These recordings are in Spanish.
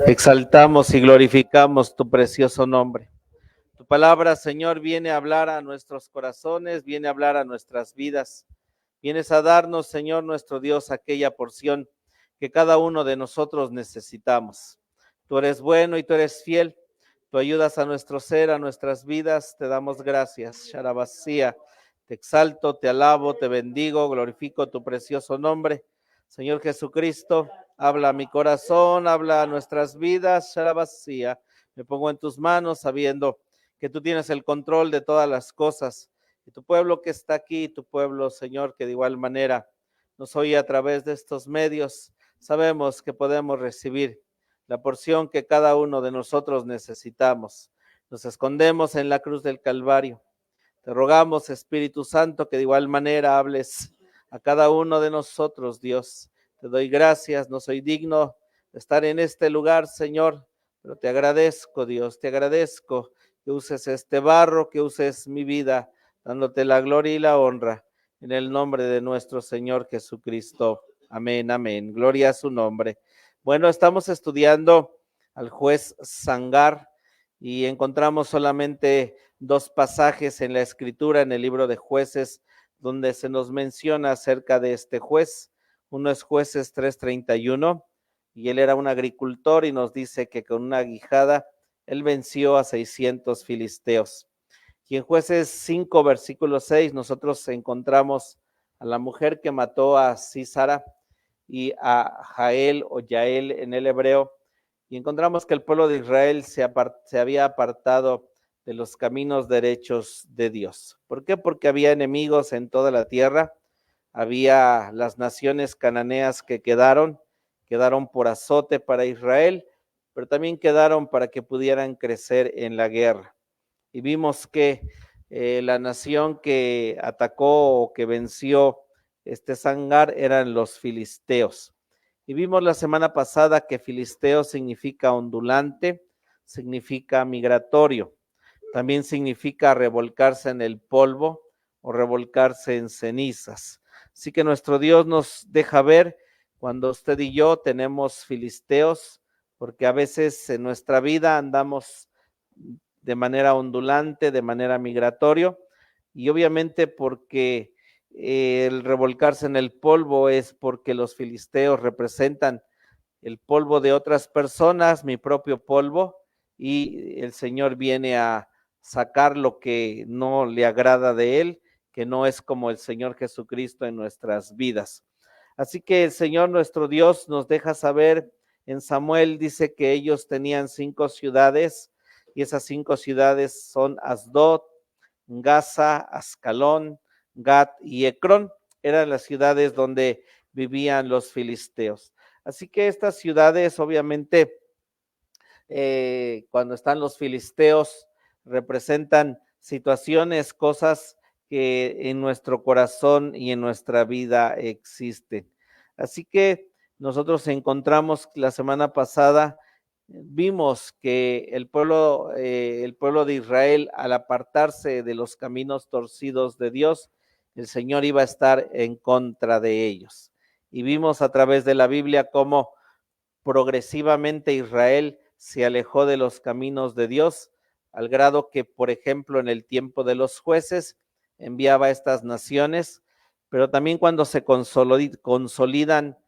Exaltamos y glorificamos tu precioso nombre. Tu palabra, Señor, viene a hablar a nuestros corazones, viene a hablar a nuestras vidas. Vienes a darnos, Señor, nuestro Dios, aquella porción que cada uno de nosotros necesitamos. Tú eres bueno y tú eres fiel. Tú ayudas a nuestro ser, a nuestras vidas. Te damos gracias, Sharabasía. Te exalto, te alabo, te bendigo, glorifico tu precioso nombre. Señor Jesucristo, habla a mi corazón, habla a nuestras vidas, Sharabasía. Me pongo en tus manos sabiendo que tú tienes el control de todas las cosas. Y tu pueblo que está aquí, tu pueblo, Señor, que de igual manera nos oye a través de estos medios, sabemos que podemos recibir la porción que cada uno de nosotros necesitamos. Nos escondemos en la cruz del Calvario. Te rogamos, Espíritu Santo, que de igual manera hables a cada uno de nosotros, Dios. Te doy gracias, no soy digno de estar en este lugar, Señor, pero te agradezco, Dios, te agradezco que uses este barro, que uses mi vida, dándote la gloria y la honra, en el nombre de nuestro Señor Jesucristo. Amén, amén. Gloria a su nombre. Bueno, estamos estudiando al juez Sangar y encontramos solamente dos pasajes en la escritura, en el libro de Jueces, donde se nos menciona acerca de este juez. Uno es Jueces 3:31, y él era un agricultor y nos dice que con una aguijada él venció a 600 filisteos. Y en Jueces 5, versículo 6, nosotros encontramos a la mujer que mató a Sísara y a Jael o Yael en el hebreo, y encontramos que el pueblo de Israel se había apartado de los caminos derechos de Dios. ¿Por qué? Porque había enemigos en toda la tierra, había las naciones cananeas que quedaron por azote para Israel, pero también quedaron para que pudieran crecer en la guerra. Y vimos que la nación que atacó o que venció este Sangar eran los filisteos. Y vimos la semana pasada que filisteo significa ondulante, significa migratorio, también significa revolcarse en el polvo o revolcarse en cenizas. Así que nuestro Dios nos deja ver cuando usted y yo tenemos filisteos, porque a veces en nuestra vida andamos de manera ondulante, de manera migratoria, y obviamente porque el revolcarse en el polvo es porque los filisteos representan el polvo de otras personas, mi propio polvo, y el Señor viene a sacar lo que no le agrada de él, que no es como el Señor Jesucristo en nuestras vidas. Así que el Señor nuestro Dios nos deja saber, en Samuel dice que ellos tenían 5 ciudades, y esas 5 ciudades son Asdod, Gaza, Ascalón, Gat y Ecrón. Eran las ciudades donde vivían los filisteos. Así que estas ciudades, obviamente, cuando están los filisteos, representan situaciones, cosas que en nuestro corazón y en nuestra vida existen. Así que nosotros encontramos la semana pasada, vimos que el pueblo de Israel, al apartarse de los caminos torcidos de Dios, el Señor iba a estar en contra de ellos. Y vimos a través de la Biblia cómo progresivamente Israel se alejó de los caminos de Dios, al grado que, por ejemplo, en el tiempo de los jueces, enviaba a estas naciones, pero también cuando se consolidan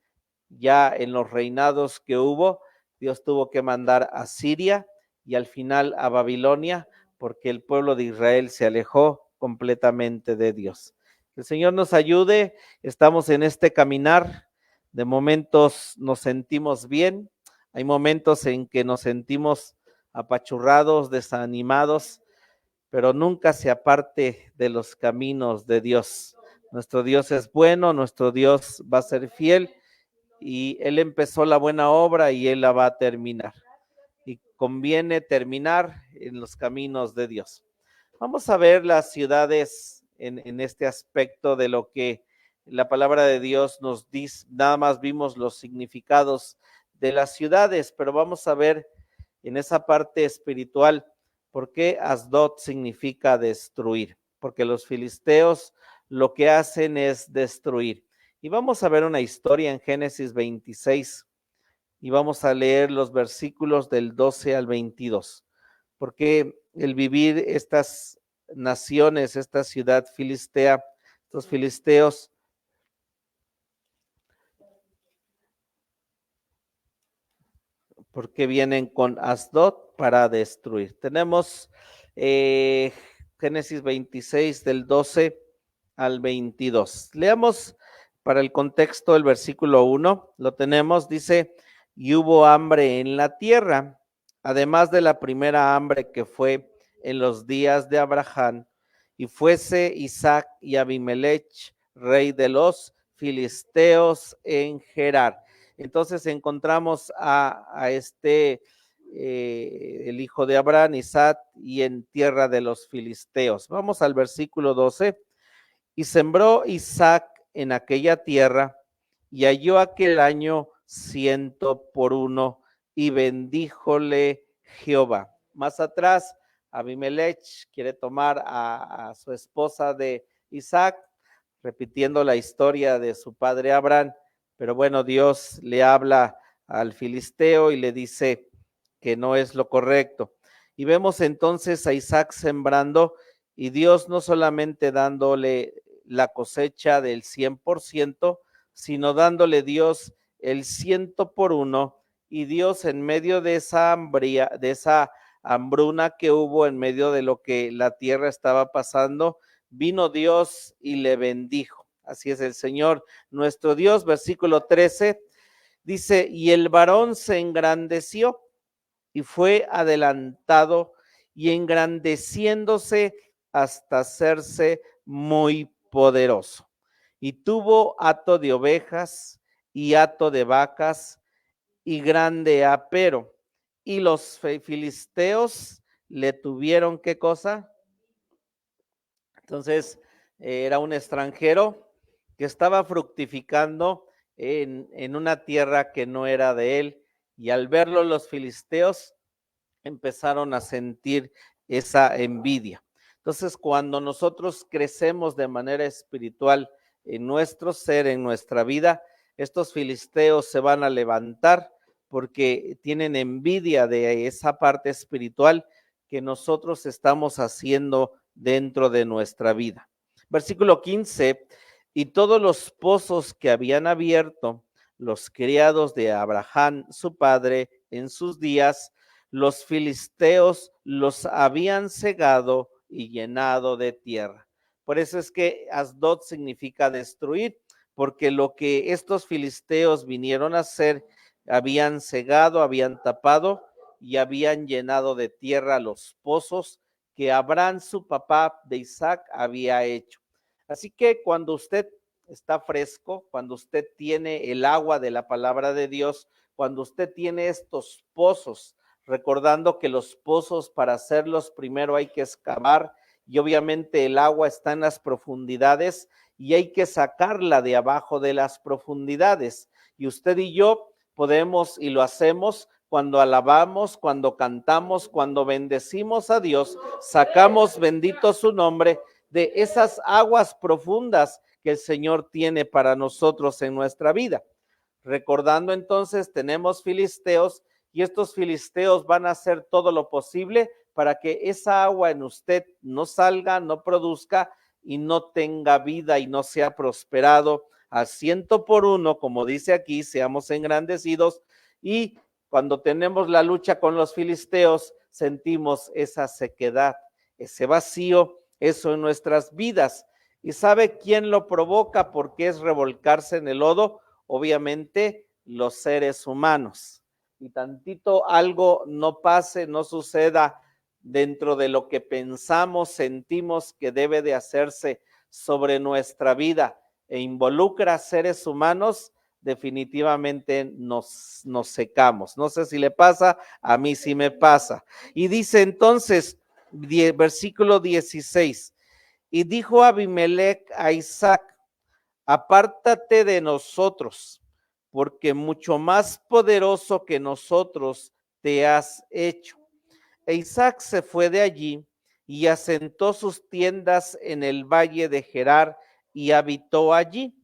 ya en los reinados que hubo, Dios tuvo que mandar a Siria y al final a Babilonia, porque el pueblo de Israel se alejó completamente de Dios. Que el Señor nos ayude, estamos en este caminar, de momentos nos sentimos bien, hay momentos en que nos sentimos apachurrados, desanimados, pero nunca se aparte de los caminos de Dios. Nuestro Dios es bueno, nuestro Dios va a ser fiel, y Él empezó la buena obra y Él la va a terminar. Y conviene terminar en los caminos de Dios. Vamos a ver las ciudades en este aspecto de lo que la palabra de Dios nos dice. Nada más vimos los significados de las ciudades, pero vamos a ver en esa parte espiritual por qué Asdod significa destruir. Porque los filisteos lo que hacen es destruir. Y vamos a ver una historia en Génesis 26, y vamos a leer los versículos del 12 al 22, porque el vivir estas naciones, esta ciudad filistea, estos filisteos, porque vienen con Asdod para destruir. Tenemos Génesis 26 del 12 al 22. Leamos para el contexto el versículo 1, lo tenemos, dice, y hubo hambre en la tierra, además de la primera hambre que fue en los días de Abraham, y fuese Isaac y Abimelech, rey de los filisteos en Gerar. Entonces encontramos a el hijo de Abraham, Isaac, y en tierra de los filisteos. Vamos al versículo 12. Y sembró Isaac en aquella tierra, y halló aquel año 100 por 1, y bendíjole Jehová. Más atrás, Abimelech quiere tomar a su esposa de Isaac, repitiendo la historia de su padre Abraham, pero bueno, Dios le habla al filisteo y le dice que no es lo correcto. Y vemos entonces a Isaac sembrando, y Dios no solamente dándole la cosecha del 100%, sino dándole Dios el 100 por 1, y Dios en medio de esa hambruna que hubo, en medio de lo que la tierra estaba pasando, vino Dios y le bendijo. Así es el Señor nuestro Dios. Versículo 13 dice, y el varón se engrandeció y fue adelantado, y engrandeciéndose hasta hacerse muy poderoso. Y tuvo hato de ovejas y hato de vacas y grande apero. Y los filisteos le tuvieron, ¿qué cosa? Entonces, era un extranjero que estaba fructificando en una tierra que no era de él, y al verlo los filisteos empezaron a sentir esa envidia. Entonces, cuando nosotros crecemos de manera espiritual en nuestro ser, en nuestra vida, estos filisteos se van a levantar porque tienen envidia de esa parte espiritual que nosotros estamos haciendo dentro de nuestra vida. Versículo 15, y todos los pozos que habían abierto los criados de Abraham, su padre, en sus días, los filisteos los habían cegado y llenado de tierra. Por eso es que Asdod significa destruir, porque lo que estos filisteos vinieron a hacer, habían cegado, habían tapado y habían llenado de tierra los pozos que Abraham, su papá de Isaac, había hecho. Así que cuando usted está fresco, cuando usted tiene el agua de la palabra de Dios, cuando usted tiene estos pozos, recordando que los pozos, para hacerlos primero hay que excavar, y obviamente el agua está en las profundidades y hay que sacarla de abajo de las profundidades. Y usted y yo podemos, y lo hacemos, cuando alabamos, cuando cantamos, cuando bendecimos a Dios, sacamos, bendito su nombre, de esas aguas profundas que el Señor tiene para nosotros en nuestra vida. Recordando entonces, tenemos filisteos, y estos filisteos van a hacer todo lo posible para que esa agua en usted no salga, no produzca y no tenga vida y no sea prosperado al 100 por 1, como dice aquí, seamos engrandecidos. Y cuando tenemos la lucha con los filisteos, sentimos esa sequedad, ese vacío, eso en nuestras vidas. ¿Y sabe quién lo provoca? Porque es revolcarse en el lodo, obviamente los seres humanos. Y tantito algo no pase, no suceda dentro de lo que pensamos, sentimos que debe de hacerse sobre nuestra vida e involucra a seres humanos, definitivamente nos secamos. No sé si le pasa, a mí sí me pasa. Y dice entonces, versículo 16, y dijo Abimelech a Isaac, apártate de nosotros, porque mucho más poderoso que nosotros te has hecho. E Isaac se fue de allí y asentó sus tiendas en el valle de Gerar y habitó allí.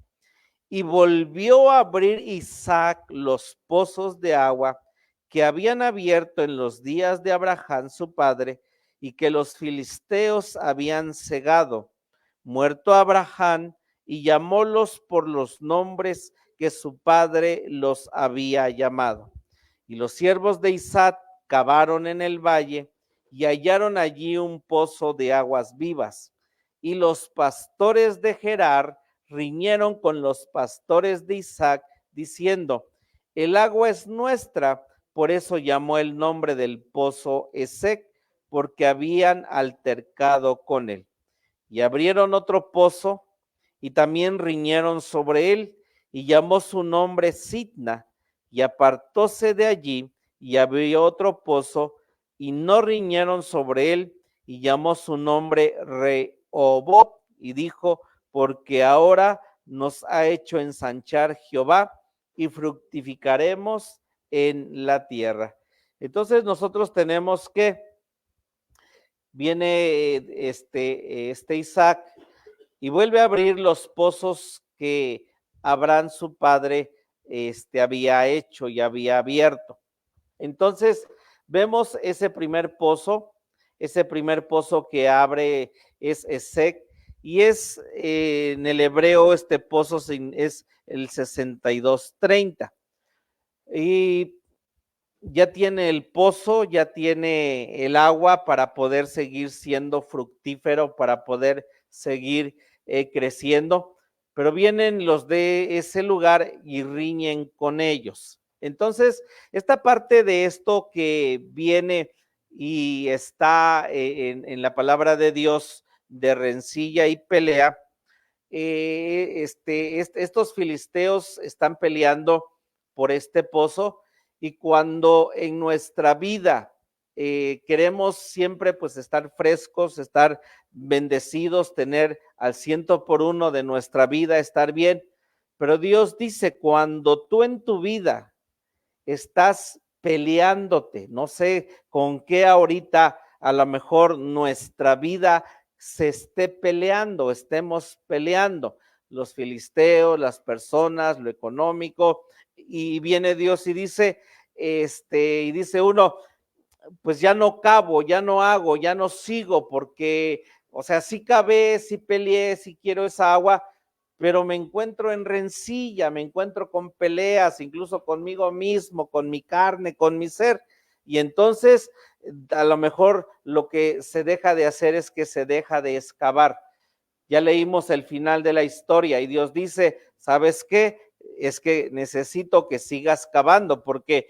Y volvió a abrir Isaac los pozos de agua que habían abierto en los días de Abraham su padre, y que los filisteos habían cegado, muerto Abraham, y llamólos por los nombres que su padre los había llamado. Y los siervos de Isaac cavaron en el valle y hallaron allí un pozo de aguas vivas. Y los pastores de Gerar riñeron con los pastores de Isaac, diciendo: el agua es nuestra. Por eso llamó el nombre del pozo Esec, porque habían altercado con él. Y abrieron otro pozo, y también riñeron sobre él, y llamó su nombre Sitna. Y apartóse de allí, y abrió otro pozo, y no riñeron sobre él, y llamó su nombre Rehoboth, y dijo: porque ahora nos ha hecho ensanchar Jehová, y fructificaremos en la tierra. Entonces nosotros tenemos que viene este Isaac y vuelve a abrir los pozos que Abraham su padre había hecho y había abierto. Entonces vemos ese primer pozo que abre es Esec, y es en el hebreo este pozo es el 62:30. Y ya tiene el pozo, ya tiene el agua para poder seguir siendo fructífero, para poder seguir creciendo, pero vienen los de ese lugar y riñen con ellos. Entonces, esta parte de esto que viene y está en la palabra de Dios de rencilla y pelea, estos filisteos están peleando por este pozo, y cuando en nuestra vida queremos siempre pues estar frescos, estar bendecidos, tener al 100 por 1 de nuestra vida, estar bien, pero Dios dice, cuando tú en tu vida estás peleándote, no sé con qué ahorita a lo mejor nuestra vida se esté peleando, estemos peleando, los filisteos, las personas, lo económico, y viene Dios y dice, y dice uno, pues ya no cabo, ya no hago, ya no sigo, porque, o sea, sí cavé, sí peleé, sí quiero esa agua, pero me encuentro en rencilla, me encuentro con peleas, incluso conmigo mismo, con mi carne, con mi ser. Y entonces, a lo mejor lo que se deja de hacer es que se deja de excavar. Ya leímos el final de la historia y Dios dice, ¿sabes qué? Es que necesito que sigas cavando, porque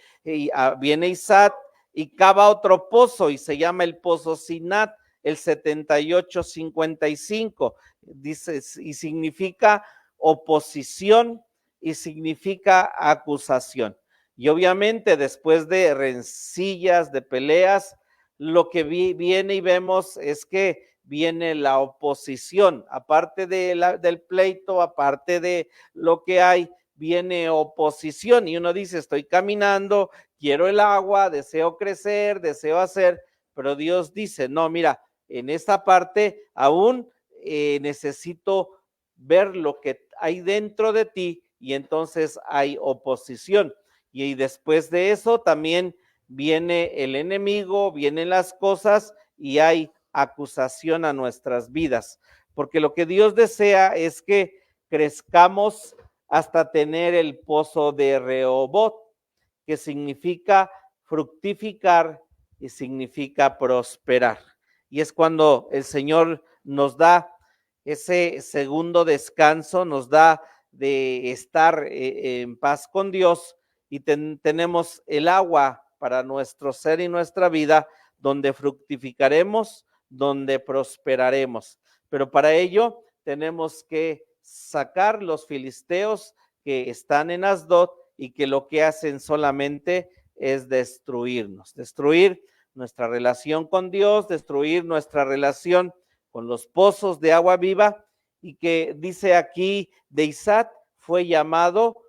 viene Isaac y cava otro pozo y se llama el pozo Sinat, el 78:55, dice, y significa oposición y significa acusación. Y obviamente después de rencillas, de peleas, lo que viene y vemos es que viene la oposición, aparte del pleito, aparte de lo que hay, viene oposición, y uno dice, estoy caminando, quiero el agua, deseo crecer, deseo hacer, pero Dios dice, no, mira, en esta parte aún necesito ver lo que hay dentro de ti, y entonces hay oposición. Y después de eso también viene el enemigo, vienen las cosas y hay acusación a nuestras vidas, porque lo que Dios desea es que crezcamos hasta tener el pozo de Rehoboth, que significa fructificar y significa prosperar. Y es cuando el Señor nos da ese segundo descanso, nos da de estar en paz con Dios, y tenemos el agua para nuestro ser y nuestra vida, donde fructificaremos, donde prosperaremos. Pero para ello tenemos que sacar los filisteos que están en Asdod y que lo que hacen solamente es destruirnos, destruir nuestra relación con Dios, destruir nuestra relación con los pozos de agua viva, y que dice aquí de Isaac fue llamado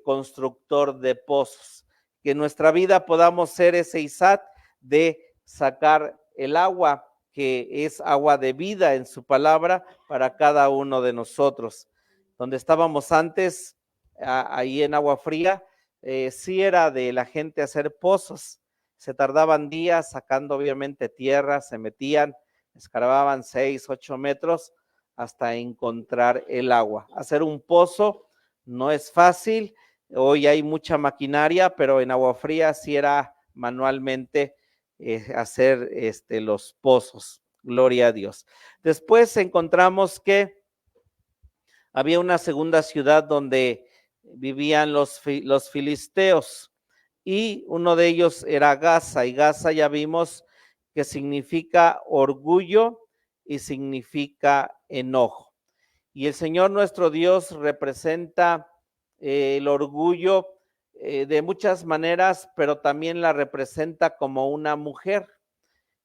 constructor de pozos. Que en nuestra vida podamos ser ese Isaac de sacar el agua, que es agua de vida en su palabra para cada uno de nosotros. donde estábamos antes, ahí en Agua Fría, sí era de la gente hacer pozos. Se tardaban días sacando obviamente tierra, se metían, escarbaban 6, 8 metros hasta encontrar el agua. Hacer un pozo no es fácil, hoy hay mucha maquinaria, pero en Agua Fría sí era manualmente hacer los pozos. Gloria a Dios. Después encontramos que había una segunda ciudad donde vivían los filisteos y uno de ellos era Gaza, y Gaza ya vimos que significa orgullo y significa enojo. Y el Señor nuestro Dios representa el orgullo de muchas maneras, pero también la representa como una mujer.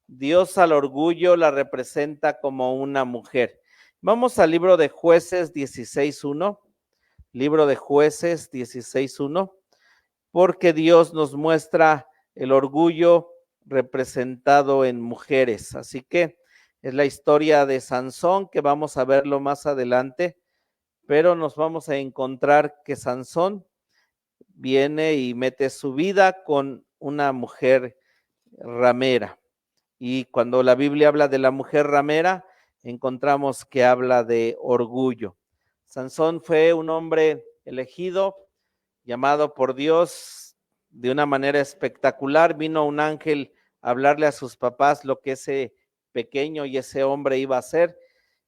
Dios al orgullo la representa como una mujer. Vamos al libro de Jueces 16:1, libro de Jueces 16:1, porque Dios nos muestra el orgullo representado en mujeres. Así que es la historia de Sansón, que vamos a verlo más adelante, pero nos vamos a encontrar que Sansón viene y mete su vida con una mujer ramera. Y cuando la Biblia habla de la mujer ramera, encontramos que habla de orgullo. Sansón fue un hombre elegido, llamado por Dios de una manera espectacular. Vino un ángel a hablarle a sus papás lo que ese pequeño y ese hombre iba a hacer,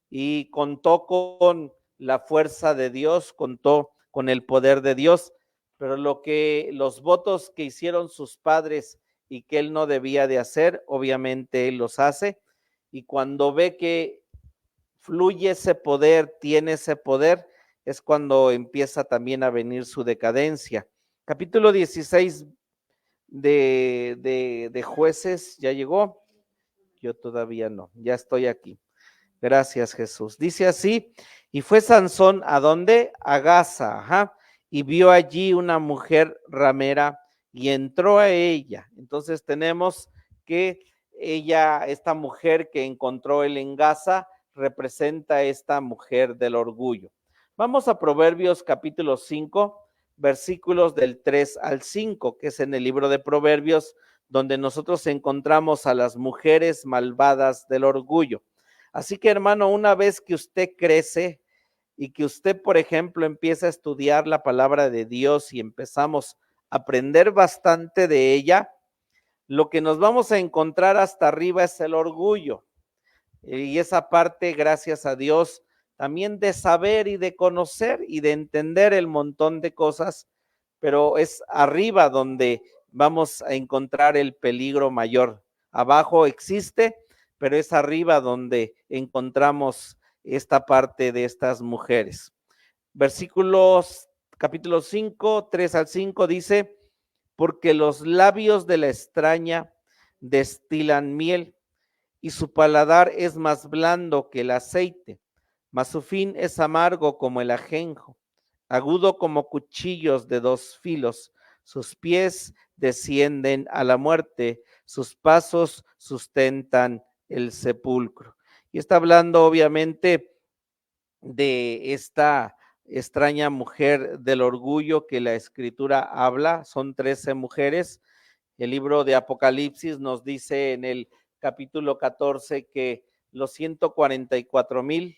y contó con la fuerza de Dios, contó con el poder de Dios, pero los votos que hicieron sus padres y que él no debía de hacer, obviamente él los hace, y cuando ve que fluye ese poder, tiene ese poder, es cuando empieza también a venir su decadencia. Capítulo 16 de Jueces, ¿ya llegó? Yo todavía no, ya estoy aquí. Gracias, Jesús. Dice así, y fue Sansón, ¿a dónde? A Gaza, y vio allí una mujer ramera y entró a ella. Entonces tenemos que ella, esta mujer que encontró él en Gaza, representa a esta mujer del orgullo. Vamos a Proverbios capítulo 5, versículos del 3 al 5, que es en el libro de Proverbios, donde nosotros encontramos a las mujeres malvadas del orgullo. Así que, hermano, una vez que usted crece y que usted, por ejemplo, empieza a estudiar la palabra de Dios y empezamos a aprender bastante de ella, lo que nos vamos a encontrar hasta arriba es el orgullo. Y esa parte, gracias a Dios, también de saber y de conocer y de entender el montón de cosas, pero es arriba donde vamos a encontrar el peligro mayor. Abajo existe, pero es arriba donde encontramos esta parte de estas mujeres. Versículos, capítulo 5, 3 al 5 dice, porque los labios de la extraña destilan miel y su paladar es más blando que el aceite, mas su fin es amargo como el ajenjo, agudo como cuchillos de dos filos, sus pies descienden a la muerte, sus pasos sustentan el sepulcro. Y está hablando obviamente de esta extraña mujer del orgullo que la escritura habla, son 13 mujeres. El libro de Apocalipsis nos dice en el capítulo 14 que los 144,000,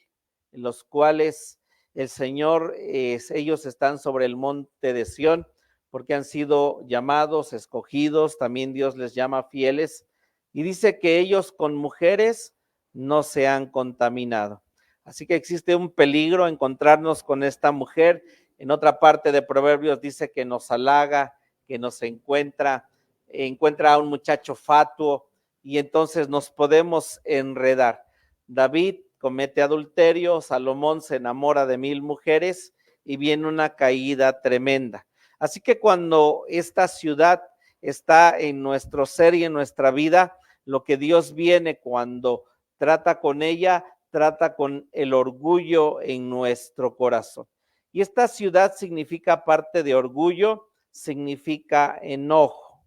los cuales el Señor, ellos están sobre el monte de Sión, porque han sido llamados, escogidos, también Dios les llama fieles, y dice que ellos con mujeres no se han contaminado. Así que existe un peligro encontrarnos con esta mujer. En otra parte de Proverbios dice que nos halaga, que nos encuentra a un muchacho fatuo y entonces nos podemos enredar. David comete adulterio, Salomón se enamora de 1,000 mujeres y viene una caída tremenda. Así que cuando esta ciudad está en nuestro ser y en nuestra vida, lo que Dios viene cuando trata con ella, trata con el orgullo en nuestro corazón. Y esta ciudad significa, aparte de orgullo, significa enojo,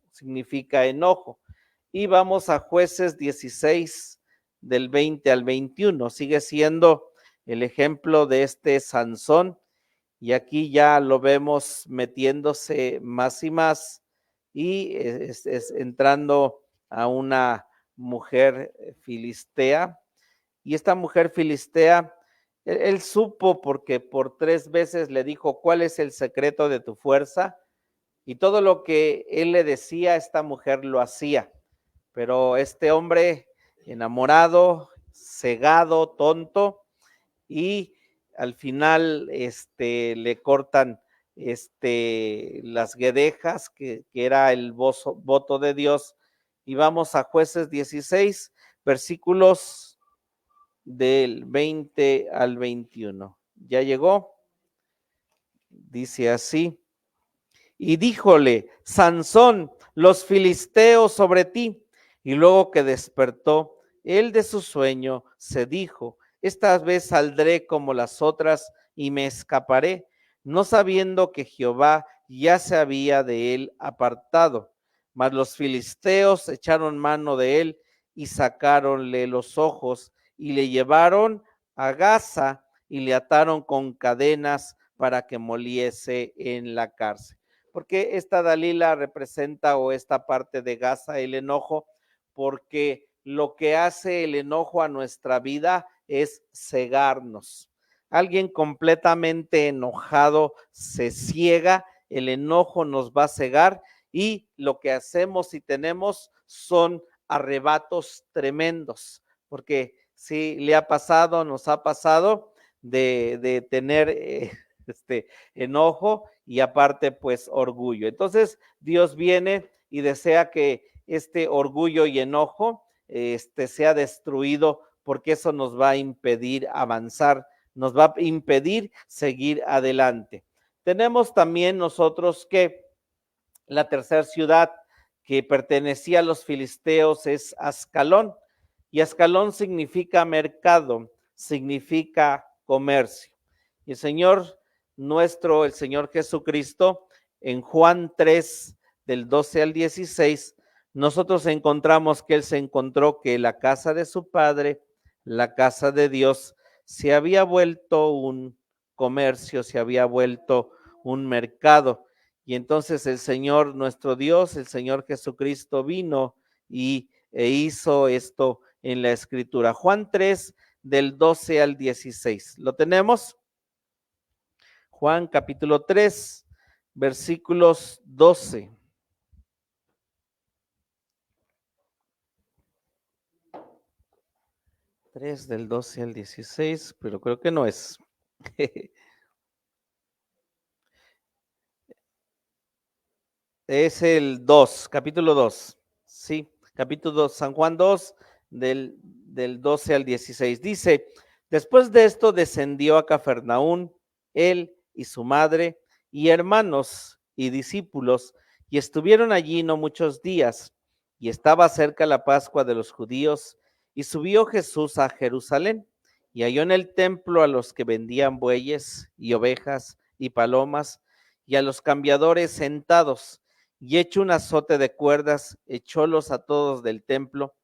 Y vamos a Jueces 16, del 20 al 21. Sigue siendo el ejemplo de este Sansón y aquí ya lo vemos metiéndose más y más y entrando a una mujer filistea. Y esta mujer filistea, él supo porque por 3 veces le dijo, ¿cuál es el secreto de tu fuerza? Y todo lo que él le decía, esta mujer lo hacía. Pero este hombre enamorado, cegado, tonto, y al final le cortan las guedejas, que era el voto de Dios. Y vamos a Jueces 16, versículos del 20 al 21. ¿Ya llegó? Dice así. Y díjole, Sansón, los filisteos sobre ti. Y luego que despertó él de su sueño, se dijo, esta vez saldré como las otras y me escaparé, no sabiendo que Jehová ya se había de él apartado. Mas los filisteos echaron mano de él y sacáronle los ojos y le llevaron a Gaza y le ataron con cadenas para que moliese en la cárcel. Porque esta Dalila representa, o esta parte de Gaza, el enojo, porque lo que hace el enojo a nuestra vida es cegarnos. Alguien completamente enojado se ciega, el enojo nos va a cegar y lo que hacemos y tenemos son arrebatos tremendos, porque si le ha pasado, nos ha pasado de tener enojo y aparte pues orgullo. Entonces Dios viene y desea que este orgullo y enojo sea destruido, porque eso nos va a impedir avanzar, nos va a impedir seguir adelante. Tenemos también nosotros que la tercera ciudad que pertenecía a los filisteos es Ascalón, y Ascalón significa mercado, significa comercio. Y el Señor nuestro, el Señor Jesucristo, en Juan 3, del 12 al 16, nosotros encontramos que Él se encontró que la casa de su Padre, la casa de Dios, se había vuelto un comercio, se había vuelto un mercado. Y entonces el Señor nuestro Dios, el Señor Jesucristo vino e hizo esto en la Escritura. Juan 3, del 12 al 16. ¿Lo tenemos? Juan capítulo 3, versículos 12. Tres del 12 al 16, pero creo que no es. Es el 2, capítulo 2. Sí, capítulo 2, San Juan 2, del 12 al 16. Dice, después de esto descendió a Cafarnaún, él y su madre, y hermanos y discípulos, y estuvieron allí no muchos días, y estaba cerca la Pascua de los judíos, y subió Jesús a Jerusalén, y halló en el templo a los que vendían bueyes y ovejas y palomas, y a los cambiadores sentados, y hecho un azote de cuerdas, echólos a todos del templo,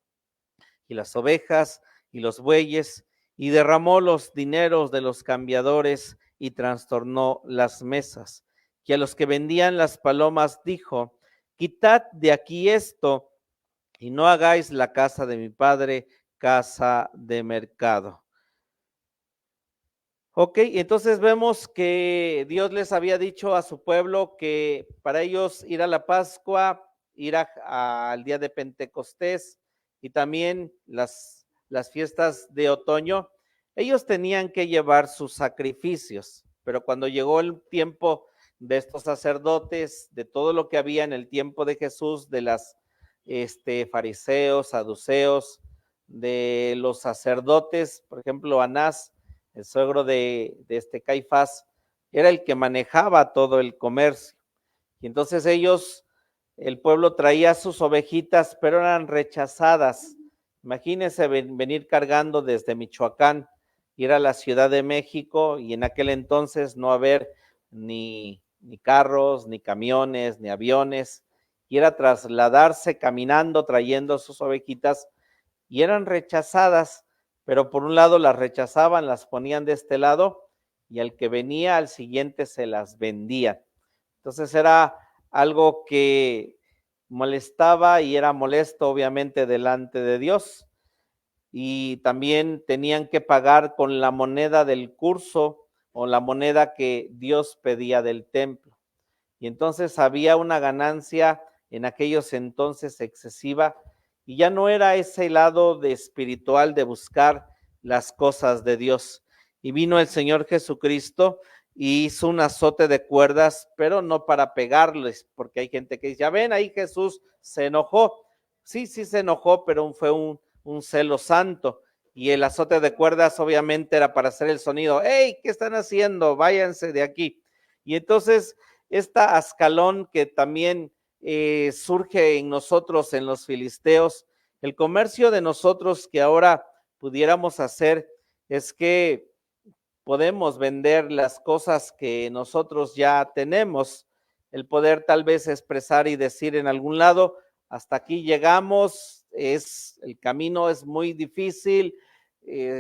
y las ovejas y los bueyes, y derramó los dineros de los cambiadores, y trastornó las mesas. Y a los que vendían las palomas dijo, quitad de aquí esto, y no hagáis la casa de mi padre casa de mercado. Ok, entonces vemos que Dios les había dicho a su pueblo que para ellos ir a la Pascua, ir al día de Pentecostés y también las fiestas de otoño, ellos tenían que llevar sus sacrificios, pero cuando llegó el tiempo de estos sacerdotes, de todo lo que había en el tiempo de Jesús, de las fariseos, saduceos, de los sacerdotes, por ejemplo, Anás, el suegro de Caifás, era el que manejaba todo el comercio. Y entonces ellos, el pueblo traía sus ovejitas, pero eran rechazadas. Imagínense venir cargando desde Michoacán, ir a la Ciudad de México y en aquel entonces no haber ni carros, ni camiones, ni aviones, y era trasladarse caminando, trayendo sus ovejitas, y eran rechazadas, pero por un lado las rechazaban, las ponían de este lado, y al que venía al siguiente se las vendía. Entonces era algo que molestaba y era molesto obviamente delante de Dios. Y también tenían que pagar con la moneda del curso o la moneda que Dios pedía del templo. Y entonces había una ganancia en aquellos entonces excesiva y ya no era ese lado de espiritual de buscar las cosas de Dios. Y vino el Señor Jesucristo y hizo un azote de cuerdas, pero no para pegarles, porque hay gente que dice, ya ven, ahí Jesús se enojó. Sí, sí se enojó, pero fue un celo santo. Y el azote de cuerdas obviamente era para hacer el sonido, ¡hey! ¿Qué están haciendo? Váyanse de aquí. Y entonces esta Ascalón que también surge en nosotros, en los filisteos, el comercio de nosotros que ahora pudiéramos hacer es que podemos vender las cosas que nosotros ya tenemos, el poder tal vez expresar y decir en algún lado, hasta aquí llegamos, el camino es muy difícil,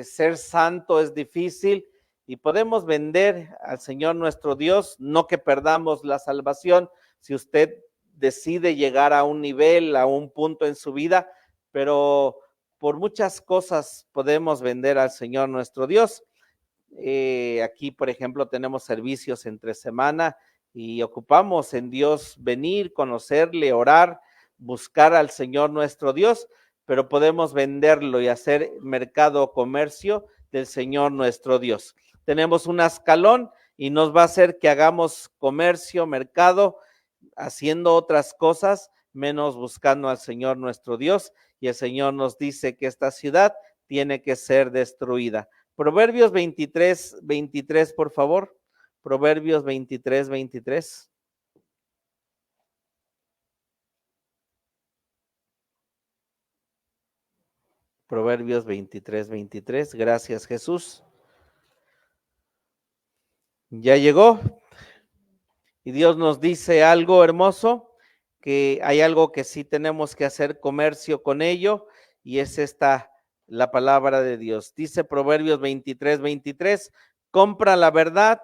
ser santo es difícil, y podemos vender al Señor nuestro Dios, no que perdamos la salvación, si usted decide llegar a un nivel, a un punto en su vida, pero por muchas cosas podemos vender al Señor nuestro Dios. Aquí, por ejemplo, tenemos servicios entre semana y ocupamos en Dios venir, conocerle, orar, buscar al Señor nuestro Dios, pero podemos venderlo y hacer mercado o comercio del Señor nuestro Dios. Tenemos un escalón y nos va a hacer que hagamos comercio, mercado, haciendo otras cosas, menos buscando al Señor nuestro Dios, y el Señor nos dice que esta ciudad tiene que ser destruida. Proverbios 23, por favor. Proverbios 23. Proverbios 23. Gracias, Jesús. Ya llegó. Y Dios nos dice algo hermoso, que hay algo que sí tenemos que hacer comercio con ello, y es esta la palabra de Dios. Dice Proverbios 23, compra la verdad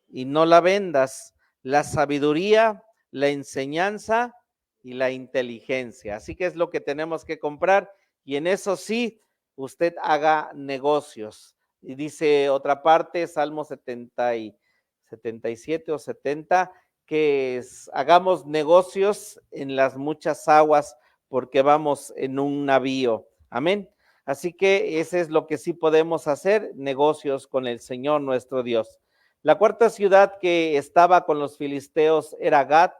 y no la vendas, la sabiduría, la enseñanza y la inteligencia. Así que es lo que tenemos que comprar, y en eso sí, usted haga negocios. Y dice otra parte, Salmo 77 o 70, que hagamos negocios en las muchas aguas porque vamos en un navío. Amén. Así que ese es lo que sí podemos hacer, negocios con el Señor nuestro Dios. La cuarta ciudad que estaba con los filisteos era Gat,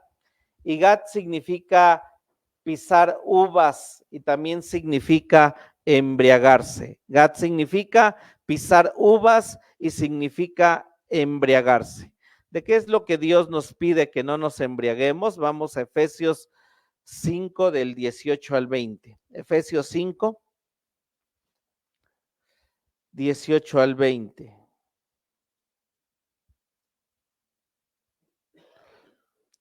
y Gat significa pisar uvas y también significa embriagarse. Gat significa pisar uvas y significa embriagarse. ¿De qué es lo que Dios nos pide que no nos embriaguemos? Vamos a Efesios 5 del 18 al 20. Efesios 5, 18 al 20.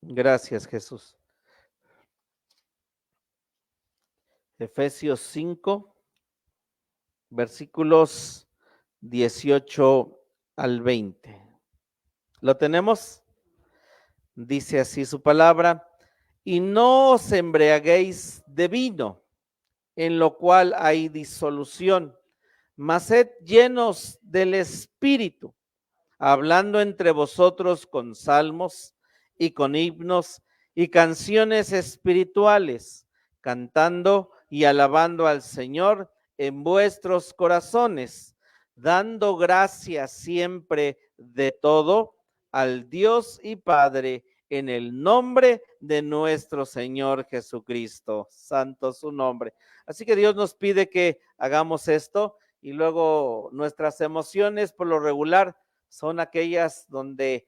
Gracias, Jesús. Efesios 5, versículos 18 al 20. ¿Lo tenemos? Dice así su palabra: y no os embriaguéis de vino, en lo cual hay disolución, mas sed llenos del Espíritu, hablando entre vosotros con salmos y con himnos y canciones espirituales, cantando y alabando al Señor en vuestros corazones, dando gracias siempre de todo al Dios y Padre en el nombre de nuestro Señor Jesucristo. Santo su nombre. Así que Dios nos pide que hagamos esto, y luego nuestras emociones por lo regular son aquellas donde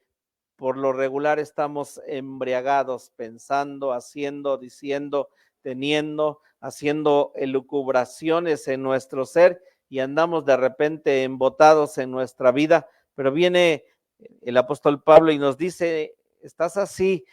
por lo regular estamos embriagados, pensando, haciendo, diciendo, teniendo, haciendo elucubraciones en nuestro ser, y andamos de repente embotados en nuestra vida. Pero viene el apóstol Pablo y nos dice: estás así,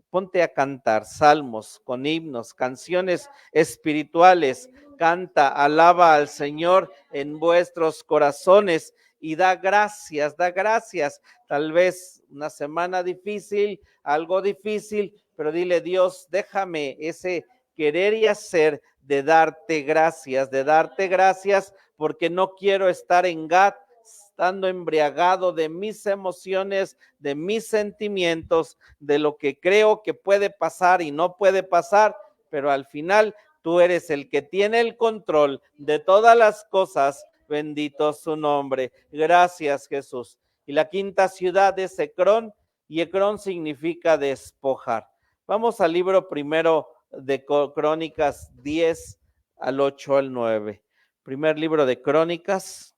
ponte a cantar salmos con himnos, canciones espirituales, canta, alaba al Señor en vuestros corazones, y da gracias, da gracias. Tal vez una semana difícil, algo difícil, pero dile: Dios, déjame ese querer y hacer de darte gracias, porque no quiero estar en Gat, estando embriagado de mis emociones, de mis sentimientos, de lo que creo que puede pasar y no puede pasar, pero al final tú eres el que tiene el control de todas las cosas. Bendito su nombre. Gracias, Jesús. Y la quinta ciudad es Ecrón, y Ecrón significa despojar. Vamos al libro primero de Crónicas 10 al 8 al 9. Primer libro de Crónicas,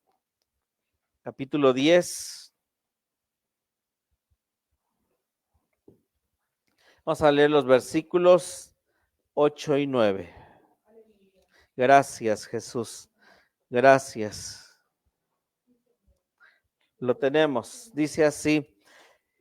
capítulo 10. Vamos a leer los versículos 8 y 9. Gracias, Jesús. Gracias. Lo tenemos. Dice así: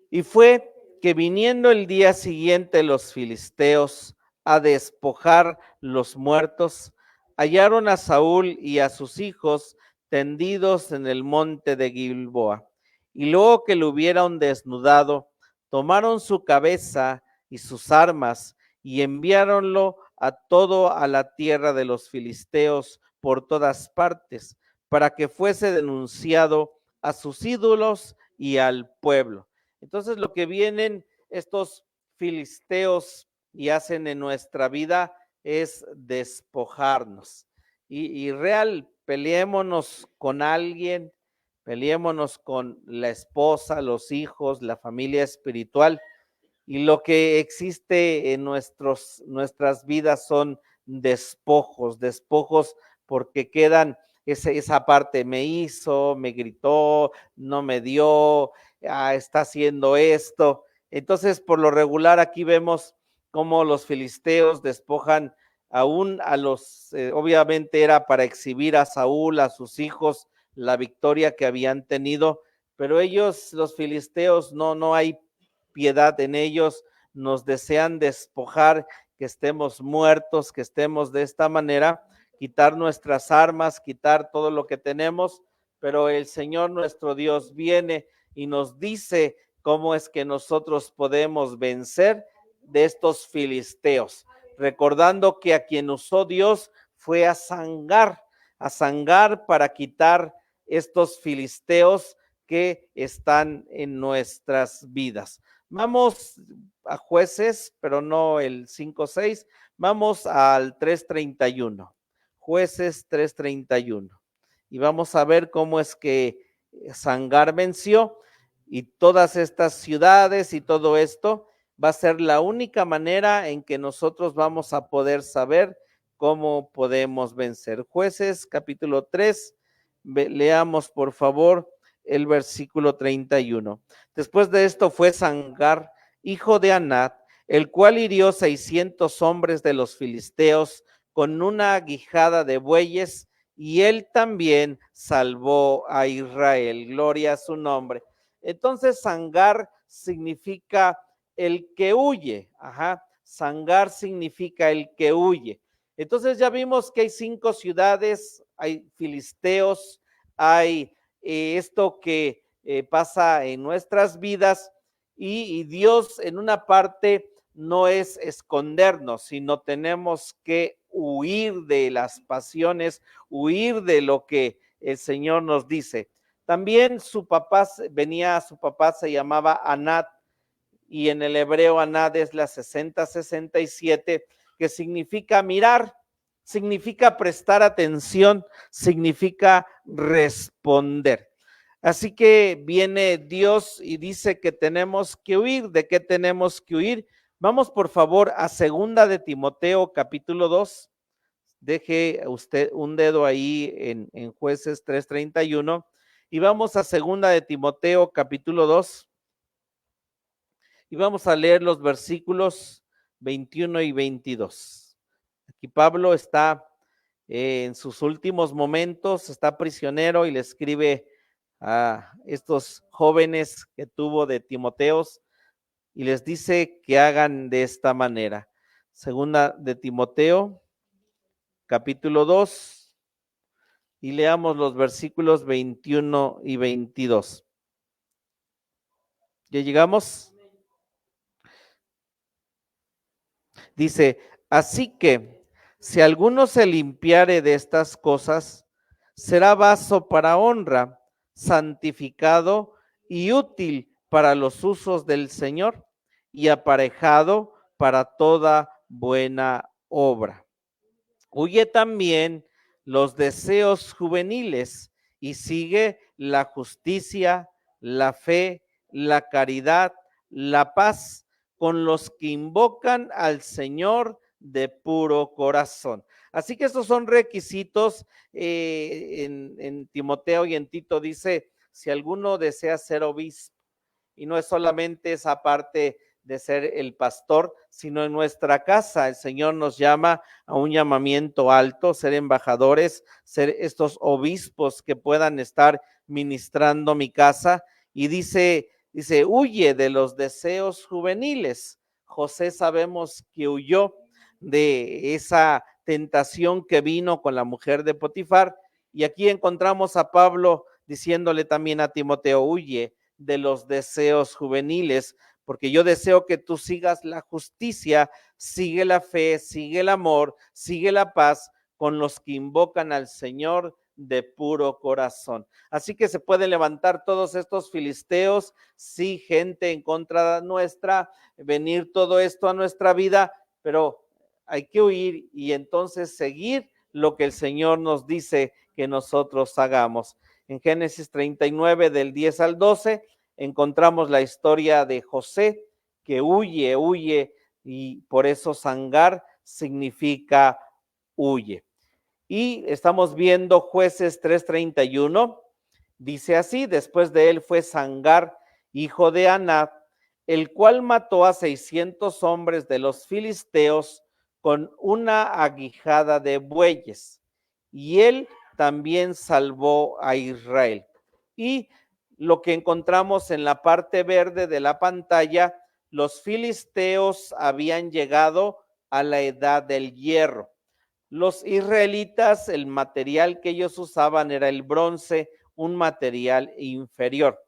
y fue que viniendo el día siguiente los filisteos a despojar los muertos, hallaron a Saúl y a sus hijos tendidos en el monte de Gilboa. Y luego que lo hubieron desnudado, tomaron su cabeza y sus armas y enviáronlo a todo a la tierra de los filisteos por todas partes, para que fuese denunciado a sus ídolos y al pueblo. Entonces lo que vienen estos filisteos y hacen en nuestra vida es despojarnos. Peleémonos con alguien, peleémonos con la esposa, los hijos, la familia espiritual, y lo que existe en nuestras vidas son despojos porque quedan esa parte: me hizo, me gritó, no me dio, está haciendo esto. Entonces, por lo regular, aquí vemos cómo los filisteos despojan aún a los, obviamente era para exhibir a Saúl, a sus hijos, la victoria que habían tenido, pero ellos, los filisteos, no hay piedad en ellos, nos desean despojar, que estemos muertos, que estemos de esta manera, quitar nuestras armas, quitar todo lo que tenemos, pero el Señor nuestro Dios viene y nos dice cómo es que nosotros podemos vencer de estos filisteos, recordando que a quien usó Dios fue a Sangar para quitar estos filisteos que están en nuestras vidas. Vamos a Jueces, pero no el 5:6, vamos al 3:31. Jueces 3:31. Y vamos a ver cómo es que Sangar venció, y todas estas ciudades y todo esto va a ser la única manera en que nosotros vamos a poder saber cómo podemos vencer. Jueces capítulo 3, leamos por favor el versículo 31. Después de esto fue Sangar, hijo de Anat, el cual hirió 600 hombres de los filisteos con una aguijada de bueyes, y él también salvó a Israel. Gloria a su nombre. Entonces, Sangar significa el que huye. Sangar significa el que huye. Entonces ya vimos que hay 5 ciudades, hay filisteos, hay esto que pasa en nuestras vidas, y Dios en una parte no es escondernos, sino tenemos que huir de las pasiones, huir de lo que el Señor nos dice. También su papá se llamaba Anat, y en el hebreo Anat es la 6067, que significa mirar, significa prestar atención, significa responder. Así que viene Dios y dice que tenemos que huir. ¿De qué tenemos que huir? Vamos por favor a segunda de Timoteo capítulo 2. Deje usted un dedo ahí en Jueces 3:31 y vamos a segunda de Timoteo capítulo 2 y vamos a leer los versículos 21 y 22. Aquí Pablo está en sus últimos momentos, está prisionero y le escribe a estos jóvenes que tuvo de Timoteos y les dice que hagan de esta manera. Segunda de Timoteo, capítulo 2, y leamos los versículos 21 y 22. ¿Ya llegamos? Dice, así que si alguno se limpiare de estas cosas, será vaso para honra, santificado y útil para los usos del Señor y aparejado para toda buena obra. Huye también los deseos juveniles y sigue la justicia, la fe, la caridad, la paz con los que invocan al Señor de puro corazón. Así que estos son requisitos. En Timoteo y en Tito dice, si alguno desea ser obispo, y no es solamente esa parte de ser el pastor, sino en nuestra casa. El Señor nos llama a un llamamiento alto, ser embajadores, ser estos obispos que puedan estar ministrando mi casa. Y dice, huye de los deseos juveniles. José sabemos que huyó de esa tentación que vino con la mujer de Potifar. Y aquí encontramos a Pablo diciéndole también a Timoteo, huye de los deseos juveniles, porque yo deseo que tú sigas la justicia, sigue la fe, sigue el amor, sigue la paz con los que invocan al Señor de puro corazón. Así que se pueden levantar todos estos filisteos, sí, gente en contra nuestra, venir todo esto a nuestra vida, pero hay que huir y entonces seguir lo que el Señor nos dice que nosotros hagamos. En Génesis 39, del 10 al 12, encontramos la historia de José, que huye, y por eso Sangar significa huye. Y estamos viendo Jueces 3:31, dice así, después de él fue Sangar, hijo de Anat, el cual mató a 600 hombres de los filisteos con una aguijada de bueyes, y él también salvó a Israel. Y lo que encontramos en la parte verde de la pantalla, los filisteos habían llegado a la edad del hierro. Los israelitas, el material que ellos usaban era el bronce, un material inferior.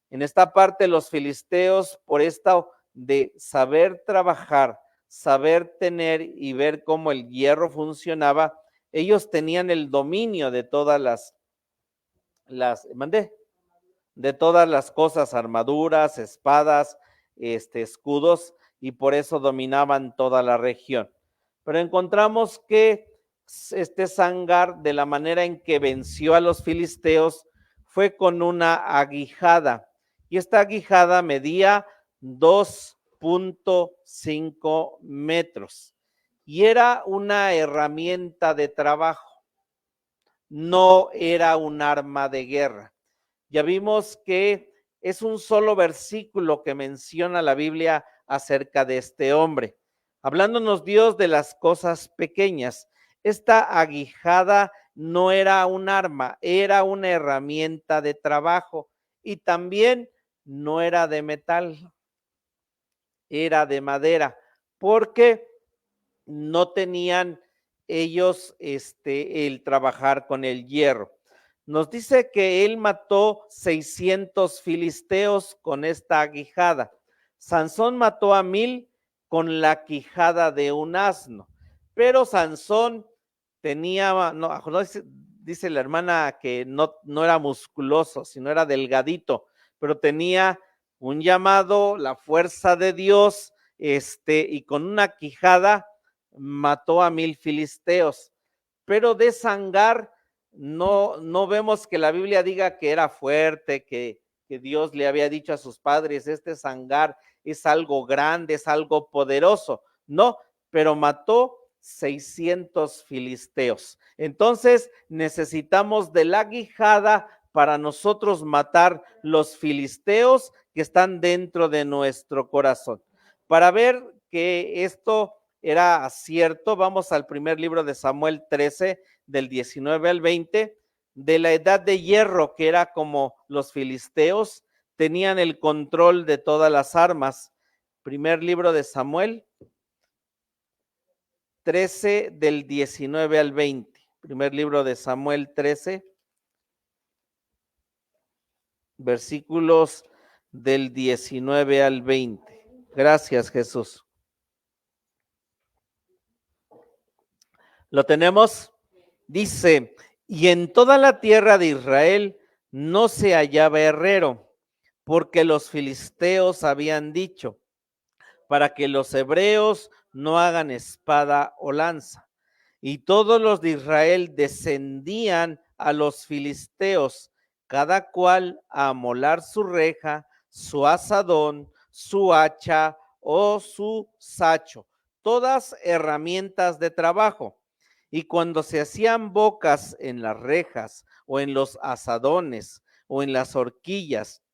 En esta parte, los filisteos, por esto de saber trabajar, saber tener y ver cómo el hierro funcionaba, ellos tenían el dominio de todas de todas las cosas, armaduras, espadas, escudos, y por eso dominaban toda la región. Pero encontramos que este Sangar, de la manera en que venció a los filisteos, fue con una aguijada, y esta aguijada medía 2.5 metros, y era una herramienta de trabajo, no era un arma de guerra. Ya vimos que es un solo versículo que menciona la Biblia acerca de este hombre, hablándonos Dios de las cosas pequeñas. Esta aguijada no era un arma, era una herramienta de trabajo, y también no era de metal, era de madera, porque no tenían ellos el trabajar con el hierro. Nos dice que él mató 600 filisteos con esta aguijada. Sansón mató a 1000 con la quijada de un asno, pero Sansón tenía, no dice la hermana que no era musculoso, sino era delgadito, pero tenía un llamado, la fuerza de Dios, y con una quijada mató a 1000 filisteos. Pero de Sangar no vemos que la Biblia diga que era fuerte, que Dios le había dicho a sus padres, este Sangar es algo grande, es algo poderoso. No, pero mató 600 filisteos. Entonces necesitamos de la aguijada para nosotros matar los filisteos que están dentro de nuestro corazón. Para ver que esto era cierto, vamos al primer libro de Samuel 13, del 19 al 20, de la edad de hierro, que era como los filisteos, tenían el control de todas las armas. Primer libro de Samuel 13, del 19 al 20. Primer libro de Samuel 13, versículos del 19 al 20. Gracias, Jesús. ¿Lo tenemos? Dice, y en toda la tierra de Israel no se hallaba herrero, porque los filisteos habían dicho, para que los hebreos no hagan espada o lanza. Y todos los de Israel descendían a los filisteos, cada cual a amolar su reja, su asadón, su hacha o su sacho, todas herramientas de trabajo. Y cuando se hacían bocas en las rejas o en los asadones o en las horquillas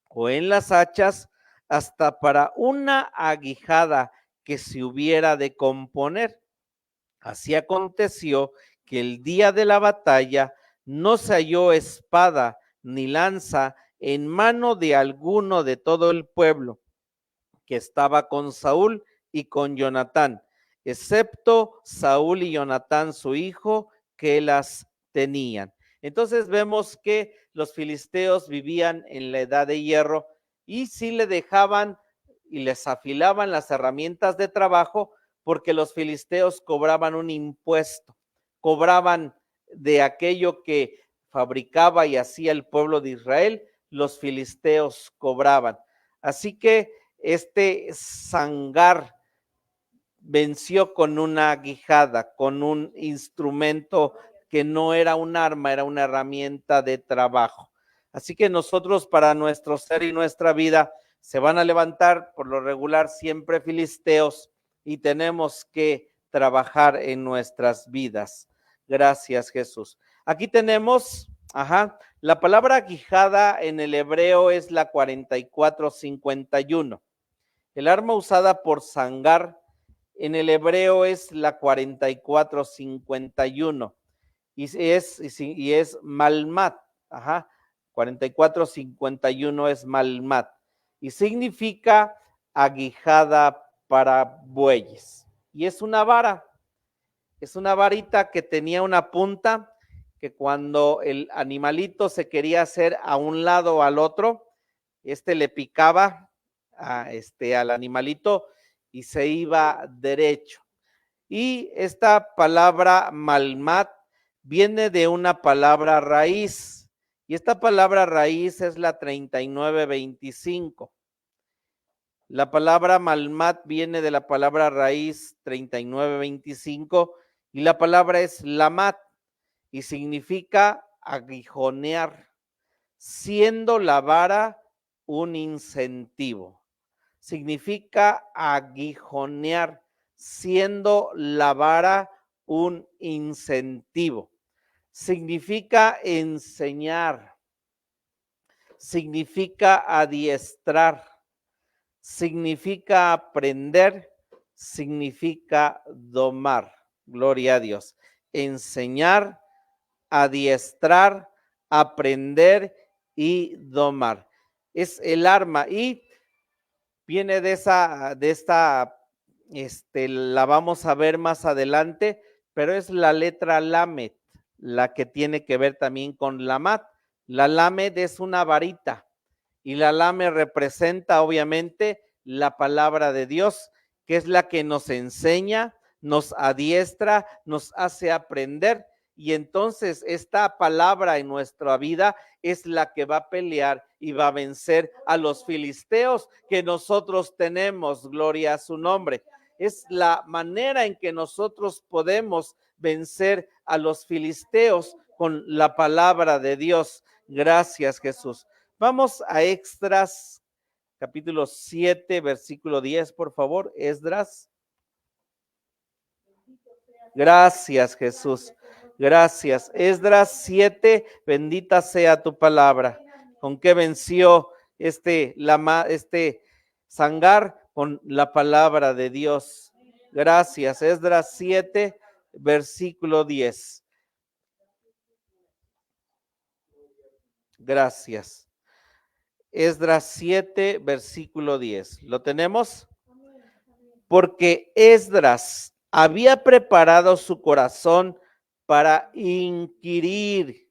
o en las hachas, hasta para una aguijada que se hubiera de componer. Así aconteció que el día de la batalla no se halló espada ni lanza en mano de alguno de todo el pueblo que estaba con Saúl y con Jonatán, excepto Saúl y Jonatán su hijo, que las tenían. Entonces vemos que los filisteos vivían en la edad de hierro y sí le dejaban y les afilaban las herramientas de trabajo, porque los filisteos cobraban un impuesto, cobraban de aquello que fabricaba y hacía el pueblo de Israel, los filisteos cobraban. Así que este Sangar venció con una aguijada, con un instrumento que no era un arma, era una herramienta de trabajo. Así que nosotros, para nuestro ser y nuestra vida, se van a levantar por lo regular siempre filisteos y tenemos que trabajar en nuestras vidas. Gracias, Jesús. Aquí tenemos, la palabra aguijada en el hebreo es la 4451. El arma usada por Sangar en el hebreo es la 4451 y es Malmat, 4451 es Malmat y significa aguijada para bueyes. Y es una varita que tenía una punta que cuando el animalito se quería hacer a un lado o al otro, le picaba al animalito y se iba derecho. Y esta palabra Malmat viene de una palabra raíz, y esta palabra raíz es la 3925. La palabra Malmat viene de la palabra raíz 3925 y la palabra es Lamat y significa aguijonear, siendo la vara un incentivo. Significa aguijonear, siendo la vara un incentivo. Significa enseñar, significa adiestrar, significa aprender, significa domar. Gloria a Dios. Enseñar, adiestrar, aprender y domar. Es el arma y viene de esta, la vamos a ver más adelante, pero es la letra Lamed, la que tiene que ver también con Lamat. La Lamed es una varita y la Lamed representa obviamente la palabra de Dios, que es la que nos enseña, nos adiestra, nos hace aprender. Y entonces esta palabra en nuestra vida es la que va a pelear y va a vencer a los filisteos que nosotros tenemos, gloria a su nombre. Es la manera en que nosotros podemos vencer a los filisteos con la palabra de Dios. Gracias, Jesús. Vamos a Esdras, capítulo 7, versículo 10, por favor, Esdras. Gracias, Jesús. Gracias. Esdras 7, bendita sea tu palabra. ¿Con qué venció este Sangar? Con la palabra de Dios. Gracias. Esdras 7, versículo 10. Gracias. Esdras 7, versículo 10. ¿Lo tenemos? Porque Esdras había preparado su corazón para inquirir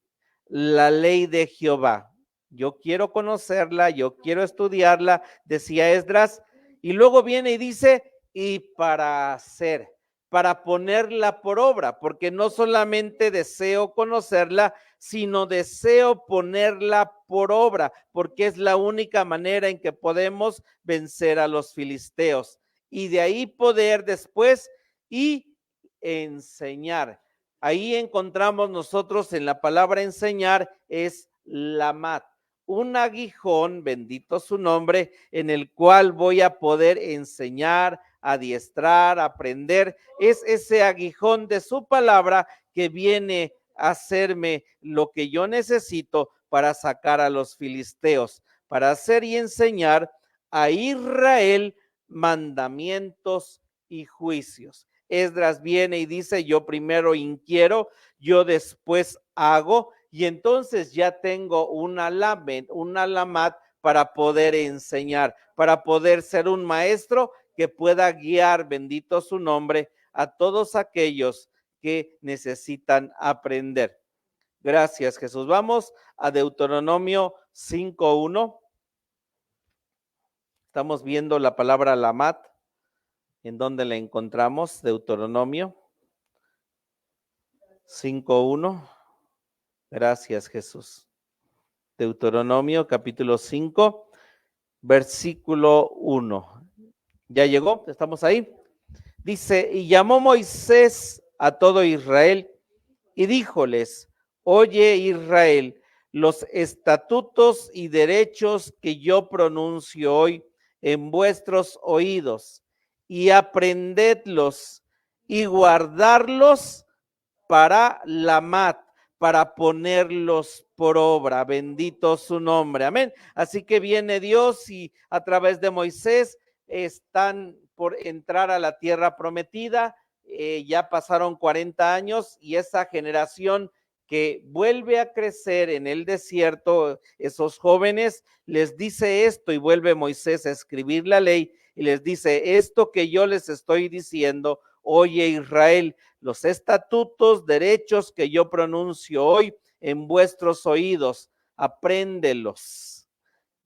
la ley de Jehová. Yo quiero conocerla, yo quiero estudiarla, decía Esdras, y luego viene y dice, y para hacer, para ponerla por obra, porque no solamente deseo conocerla, sino deseo ponerla por obra, porque es la única manera en que podemos vencer a los filisteos. Y de ahí poder después y enseñar. Ahí encontramos nosotros en la palabra enseñar es lamat, un aguijón, bendito su nombre, en el cual voy a poder enseñar, adiestrar, aprender. Es ese aguijón de su palabra que viene a hacerme lo que yo necesito para sacar a los filisteos, para hacer y enseñar a Israel mandamientos y juicios. Esdras viene y dice, yo primero inquiero, yo después hago, y entonces ya tengo una lamat para poder enseñar, para poder ser un maestro que pueda guiar, bendito su nombre, a todos aquellos que necesitan aprender. Gracias, Jesús. Vamos a Deuteronomio 5:1. Estamos viendo la palabra lamat. ¿En dónde la encontramos? Deuteronomio 5:1. Gracias, Jesús. Deuteronomio capítulo 5, versículo 1. ¿Ya llegó? ¿Estamos ahí? Dice, y llamó Moisés a todo Israel y díjoles, oye Israel, los estatutos y derechos que yo pronuncio hoy en vuestros oídos, y aprendedlos y guardarlos para lamat, para ponerlos por obra. Bendito su nombre. Amén. Así que viene Dios y a través de Moisés están por entrar a la tierra prometida. Ya pasaron 40 años y esa generación que vuelve a crecer en el desierto, esos jóvenes, les dice esto y vuelve Moisés a escribir la ley y les dice, esto que yo les estoy diciendo, oye Israel, los estatutos, derechos que yo pronuncio hoy en vuestros oídos, apréndelos,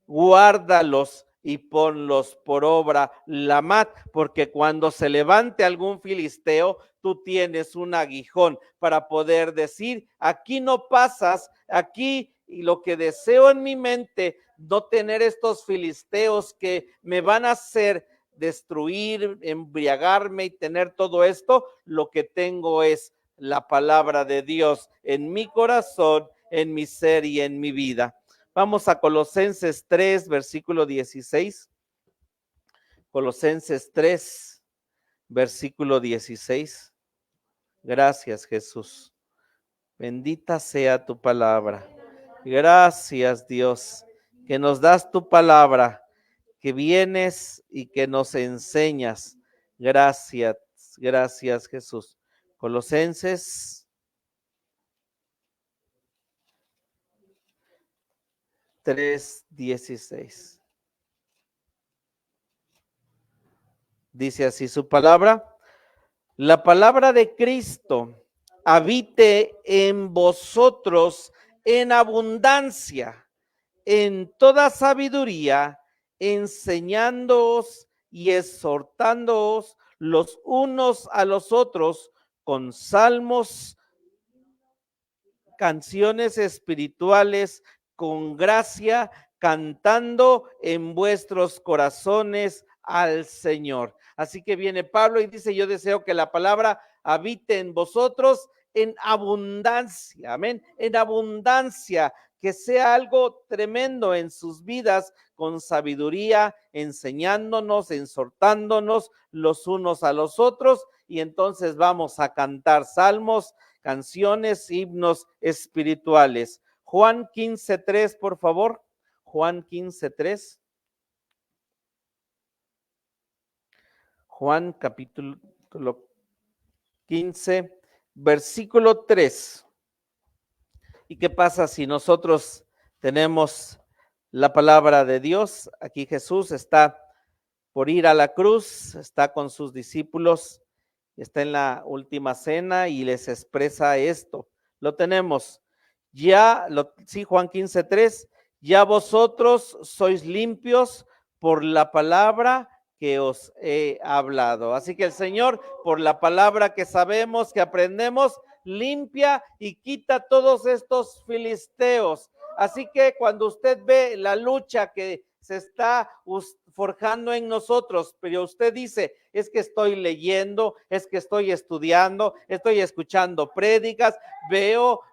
guárdalos y ponlos por obra, lamat, porque cuando se levante algún filisteo, tú tienes un aguijón para poder decir, aquí no pasas, aquí, y lo que deseo en mi mente, no tener estos filisteos que me van a hacer destruir, embriagarme y tener todo esto, lo que tengo es la palabra de Dios en mi corazón, en mi ser y en mi vida. Vamos a Colosenses 3, versículo 16. Colosenses 3, versículo 16. Gracias, Jesús. Bendita sea tu palabra. Gracias, Dios, que nos das tu palabra, que vienes y que nos enseñas. Gracias, gracias, Jesús. Colosenses 3:16. Dice así su palabra, la palabra de Cristo habite en vosotros en abundancia, en toda sabiduría, enseñándoos y exhortándoos los unos a los otros con salmos, canciones espirituales, con gracia, cantando en vuestros corazones al Señor. Así que viene Pablo y dice, yo deseo que la palabra habite en vosotros en abundancia, amén, en abundancia, que sea algo tremendo en sus vidas, con sabiduría, enseñándonos, exhortándonos los unos a los otros, y entonces vamos a cantar salmos, canciones, himnos espirituales. Juan 15:3, por favor. Juan 15:3. Juan capítulo 15, versículo 3. ¿Y qué pasa si nosotros tenemos la palabra de Dios? Aquí Jesús está por ir a la cruz, está con sus discípulos está en la última cena y les expresa esto. Lo tenemos. Ya, sí, Juan 15:3, ya vosotros sois limpios por la palabra que os he hablado. Así que el Señor, por la palabra que sabemos, que aprendemos, limpia y quita todos estos filisteos. Así que cuando usted ve la lucha que se está forjando en nosotros, pero usted dice, es que estoy leyendo, es que estoy estudiando, estoy escuchando prédicas,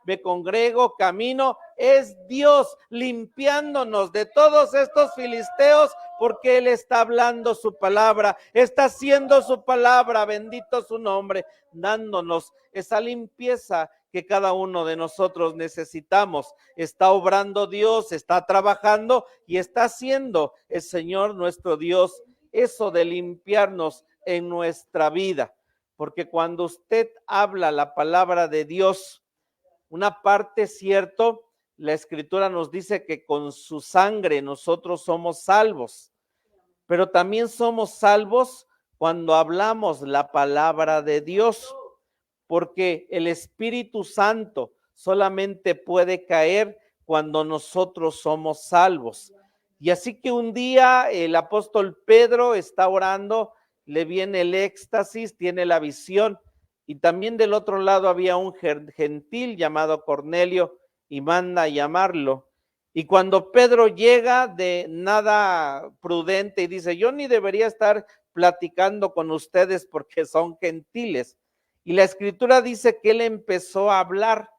me congrego, camino, es Dios limpiándonos de todos estos filisteos porque Él está hablando su palabra, está haciendo su palabra, bendito su nombre, dándonos esa limpieza que cada uno de nosotros necesitamos. Está obrando Dios, está trabajando y está haciendo el Señor nuestro Dios eso de limpiarnos en nuestra vida. Porque cuando usted habla la palabra de Dios, una parte cierto, la Escritura nos dice que con su sangre nosotros somos salvos, pero también somos salvos cuando hablamos la palabra de Dios, porque el Espíritu Santo solamente puede caer cuando nosotros somos salvos. Y así que un día el apóstol Pedro está orando, le viene el éxtasis, tiene la visión, y también del otro lado había un gentil llamado Cornelio y manda a llamarlo. Y cuando Pedro llega de nada prudente y dice, yo ni debería estar platicando con ustedes porque son gentiles. Y la Escritura dice que él empezó a hablar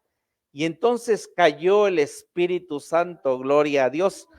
y entonces cayó el Espíritu Santo, gloria a Dios.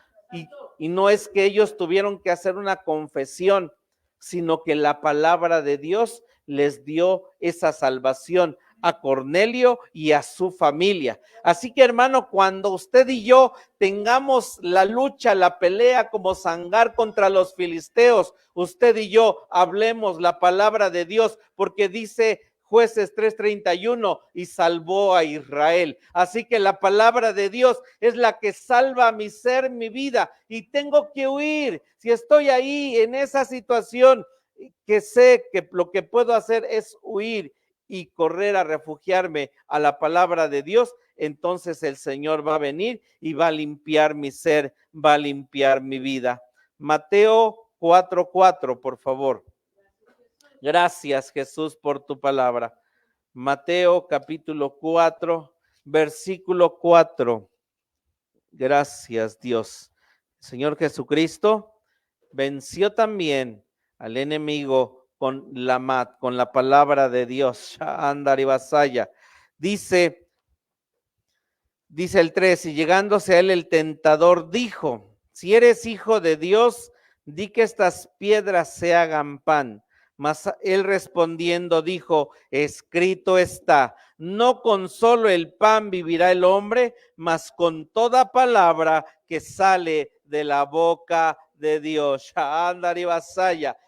Y no es que ellos tuvieron que hacer una confesión, sino que la palabra de Dios les dio esa salvación a Cornelio y a su familia. Así que, hermano, cuando usted y yo tengamos la lucha, la pelea como Sangar contra los filisteos, usted y yo hablemos la palabra de Dios, porque dice Jueces 3:31, y salvó a Israel. Así que la palabra de Dios es la que salva mi ser, mi vida, y tengo que huir. Si estoy ahí en esa situación, que sé que lo que puedo hacer es huir y correr a refugiarme a la palabra de Dios, entonces el Señor va a venir y va a limpiar mi ser, va a limpiar mi vida. Mateo 4:4, por favor. Gracias, Jesús, por tu palabra. Mateo capítulo 4, versículo 4. Gracias, Dios. Señor Jesucristo venció también al enemigo con la palabra de Dios. Dice el 3, y llegándose a él el tentador dijo, si eres hijo de Dios, di que estas piedras se hagan pan. Mas él respondiendo dijo, escrito está, no con solo el pan vivirá el hombre, mas con toda palabra que sale de la boca de Dios.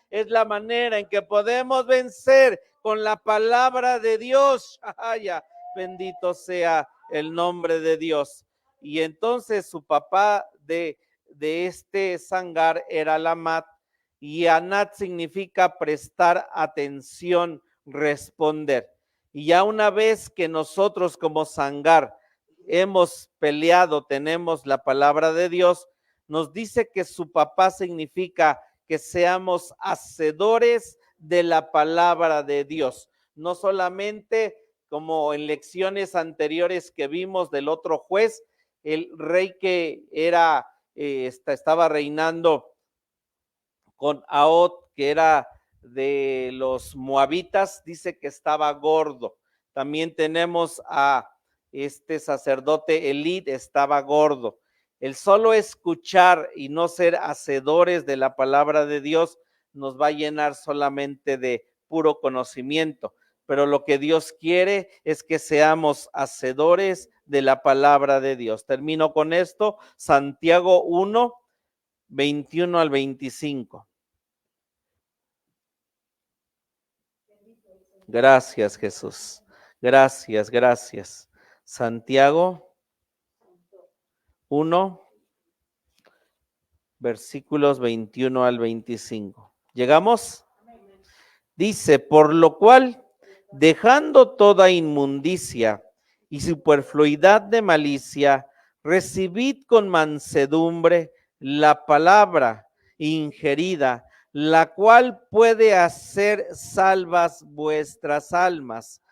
Es la manera en que podemos vencer con la palabra de Dios. Bendito sea el nombre de Dios. Y entonces su papá de este Sangar era Lamat, y Anat significa prestar atención, responder. Y ya una vez que nosotros como Sangar hemos peleado, tenemos la palabra de Dios, nos dice que su papá significa que seamos hacedores de la palabra de Dios, no solamente como en lecciones anteriores que vimos del otro juez, el rey que era, estaba reinando con Ahot, que era de los moabitas, dice que estaba gordo. También tenemos a este sacerdote Elí, estaba gordo. El solo escuchar y no ser hacedores de la palabra de Dios nos va a llenar solamente de puro conocimiento, pero lo que Dios quiere es que seamos hacedores de la palabra de Dios. Termino con esto, Santiago 1, 21 al 25. Gracias, Jesús. Gracias, gracias. Santiago 1, versículos 21 al 25. ¿Llegamos? Dice, por lo cual dejando toda inmundicia y superfluidad de malicia, recibid con mansedumbre la palabra ingerida, la cual puede hacer salvas vuestras almas.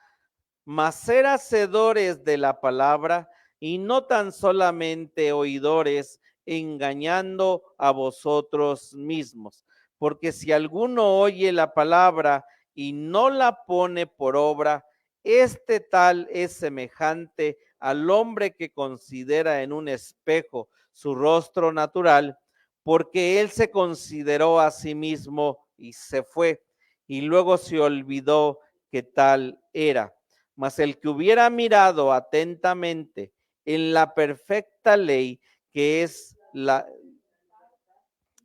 Mas ser hacedores de la palabra y no tan solamente oidores, engañando a vosotros mismos. Porque si alguno oye la palabra y no la pone por obra, este tal es semejante al hombre que considera en un espejo su rostro natural, porque él se consideró a sí mismo y se fue, y luego se olvidó que tal era. Mas el que hubiera mirado atentamente en la perfecta ley que es la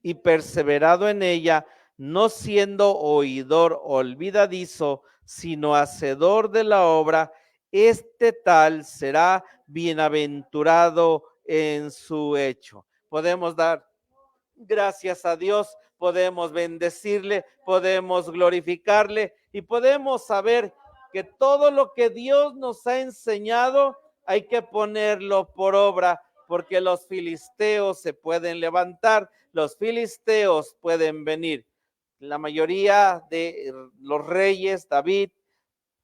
y perseverado en ella, no siendo oidor olvidadizo, sino hacedor de la obra, este tal será bienaventurado en su hecho. Podemos dar gracias a Dios, podemos bendecirle, podemos glorificarle y podemos saber que todo lo que Dios nos ha enseñado hay que ponerlo por obra, porque los filisteos se pueden levantar, los filisteos pueden venir. La mayoría de los reyes, David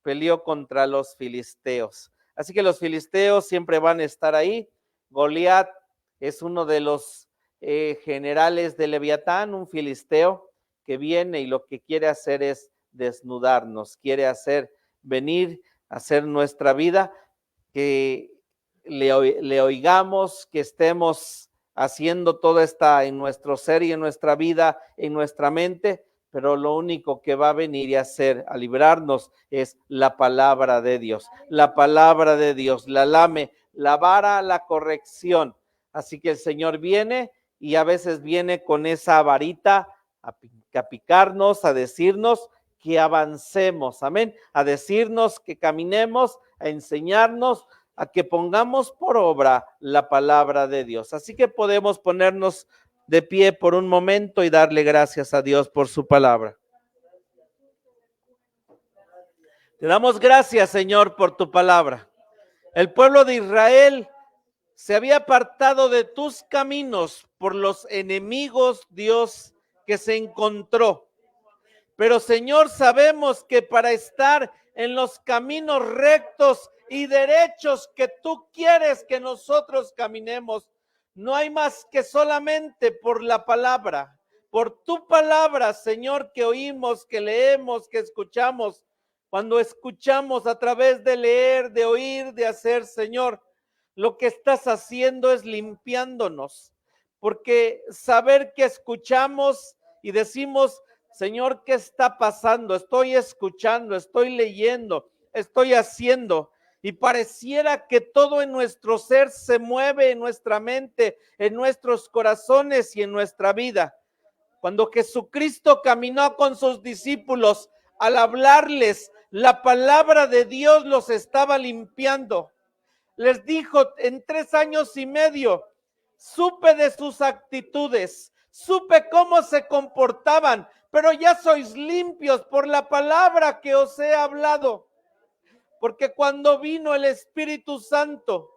peleó contra los filisteos. Así que los filisteos siempre van a estar ahí. Goliat es uno de los generales de Leviatán, un filisteo que viene y lo que quiere hacer es desnudarnos, quiere hacer venir, hacer nuestra vida, que le oigamos, que estemos haciendo todo esta en nuestro ser y en nuestra vida, en nuestra mente, pero lo único que va a venir y hacer a librarnos es la palabra de Dios, la palabra de Dios, la lame, la vara, la corrección. Así que el Señor viene y a veces viene con esa varita a picarnos, a decirnos que avancemos, amén, a decirnos que caminemos, a enseñarnos, a que pongamos por obra la palabra de Dios. Así que podemos ponernos de pie por un momento y darle gracias a Dios por su palabra. Te damos gracias, Señor, por tu palabra. El pueblo de Israel se había apartado de tus caminos por los enemigos, Dios, que se encontró. Pero, Señor, sabemos que para estar en los caminos rectos y derechos que tú quieres que nosotros caminemos, no hay más que solamente por la palabra, por tu palabra, Señor, que oímos, que leemos, que escuchamos. Cuando escuchamos a través de leer, de oír, de hacer, Señor, lo que estás haciendo es limpiándonos, porque saber que escuchamos y decimos, Señor, ¿qué está pasando? Estoy escuchando, estoy leyendo, estoy haciendo. Y pareciera que todo en nuestro ser se mueve en nuestra mente, en nuestros corazones y en nuestra vida. Cuando Jesucristo caminó con sus discípulos, al hablarles, la palabra de Dios los estaba limpiando. Les dijo en 3 años y medio, supe de sus actitudes, supe cómo se comportaban, pero ya sois limpios por la palabra que os he hablado. Porque cuando vino el Espíritu Santo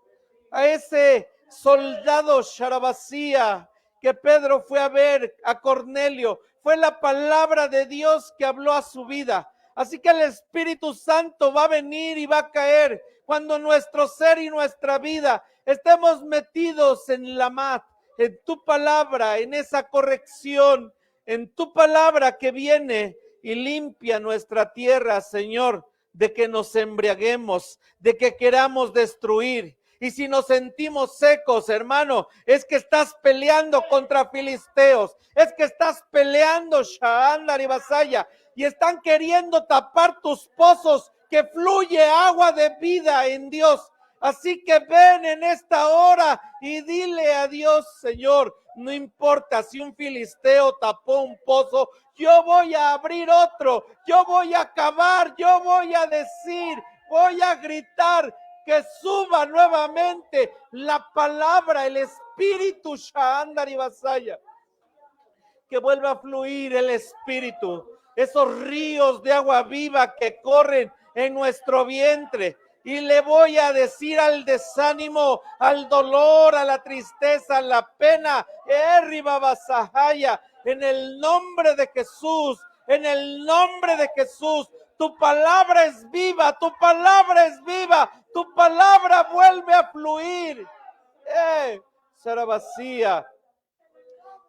a ese soldado Sharabasía que Pedro fue a ver, a Cornelio, fue la palabra de Dios que habló a su vida. Así que el Espíritu Santo va a venir y va a caer cuando nuestro ser y nuestra vida estemos metidos en la mat, en tu palabra, en esa corrección, en tu palabra que viene y limpia nuestra tierra, Señor, de que nos embriaguemos, de que queramos destruir. Y si nos sentimos secos, hermano, es que estás peleando contra filisteos, es que estás peleando Shaandar y Basaya, y están queriendo tapar tus pozos, que fluye agua de vida en Dios. Así que ven en esta hora y dile a Dios, Señor, no importa si un filisteo tapó un pozo, yo voy a abrir otro, yo voy a cavar, yo voy a decir, voy a gritar, que suba nuevamente la palabra, el espíritu Shaandar y Basaya, que vuelva a fluir el espíritu, esos ríos de agua viva que corren en nuestro vientre. Y le voy a decir al desánimo, al dolor, a la tristeza, a la pena, en el nombre de Jesús, en el nombre de Jesús, tu palabra es viva, tu palabra es viva, tu palabra vuelve a fluir. Sharabasía,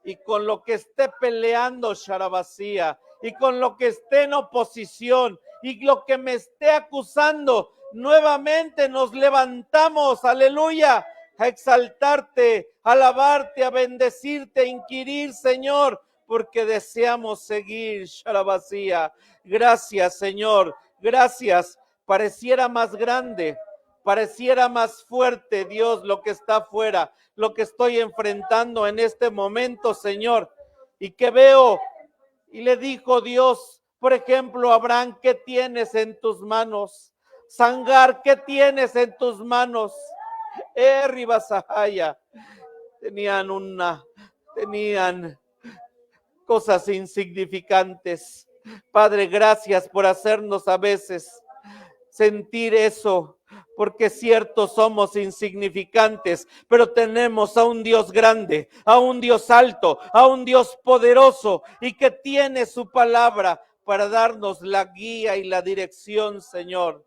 y con lo que esté peleando, Sharabasía, y con lo que esté en oposición, y lo que me esté acusando, nuevamente nos levantamos, aleluya, a exaltarte, a alabarte, a bendecirte, a inquirir, Señor, porque deseamos seguir, Sharabasía. Gracias, Señor, gracias. Pareciera más grande, pareciera más fuerte, Dios, lo que está afuera, lo que estoy enfrentando en este momento, Señor, y que veo, y le dijo Dios, por ejemplo, Abraham, ¿qué tienes en tus manos? Sangar, ¿qué tienes en tus manos? Ribasahaya, tenían cosas insignificantes. Padre, gracias por hacernos a veces sentir eso, porque cierto somos insignificantes, pero tenemos a un Dios grande, a un Dios alto, a un Dios poderoso y que tiene su palabra para darnos la guía y la dirección, Señor.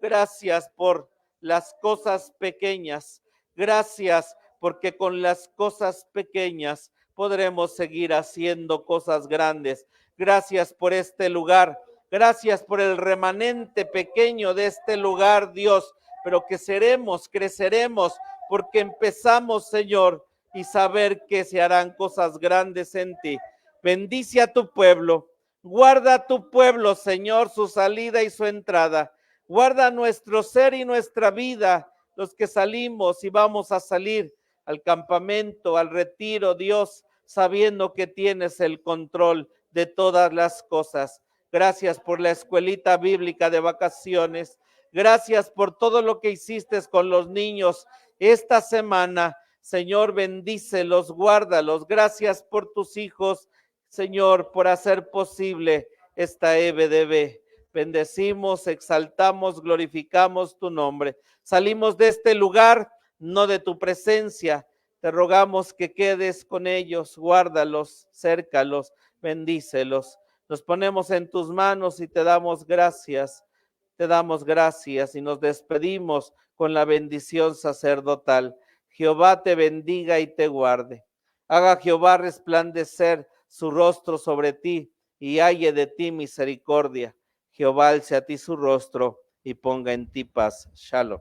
Gracias por las cosas pequeñas. Gracias porque con las cosas pequeñas podremos seguir haciendo cosas grandes. Gracias por este lugar. Gracias por el remanente pequeño de este lugar, Dios, pero que seremos, creceremos, porque empezamos, Señor, y saber que se harán cosas grandes en ti. Bendice a tu pueblo, guarda a tu pueblo, Señor, su salida y su entrada. Guarda nuestro ser y nuestra vida, los que salimos y vamos a salir al campamento, al retiro, Dios, sabiendo que tienes el control de todas las cosas. Gracias por la escuelita bíblica de vacaciones. Gracias por todo lo que hiciste con los niños esta semana. Señor, bendícelos, guárdalos. Gracias por tus hijos, Señor, por hacer posible esta EBDB. Bendecimos, exaltamos, glorificamos tu nombre. Salimos de este lugar, no de tu presencia. Te rogamos que quedes con ellos, guárdalos, cércalos, bendícelos. Nos ponemos en tus manos y te damos gracias y nos despedimos con la bendición sacerdotal. Jehová te bendiga y te guarde. Haga Jehová resplandecer su rostro sobre ti y halle de ti misericordia. Jehová alce a ti su rostro y ponga en ti paz. Shalom.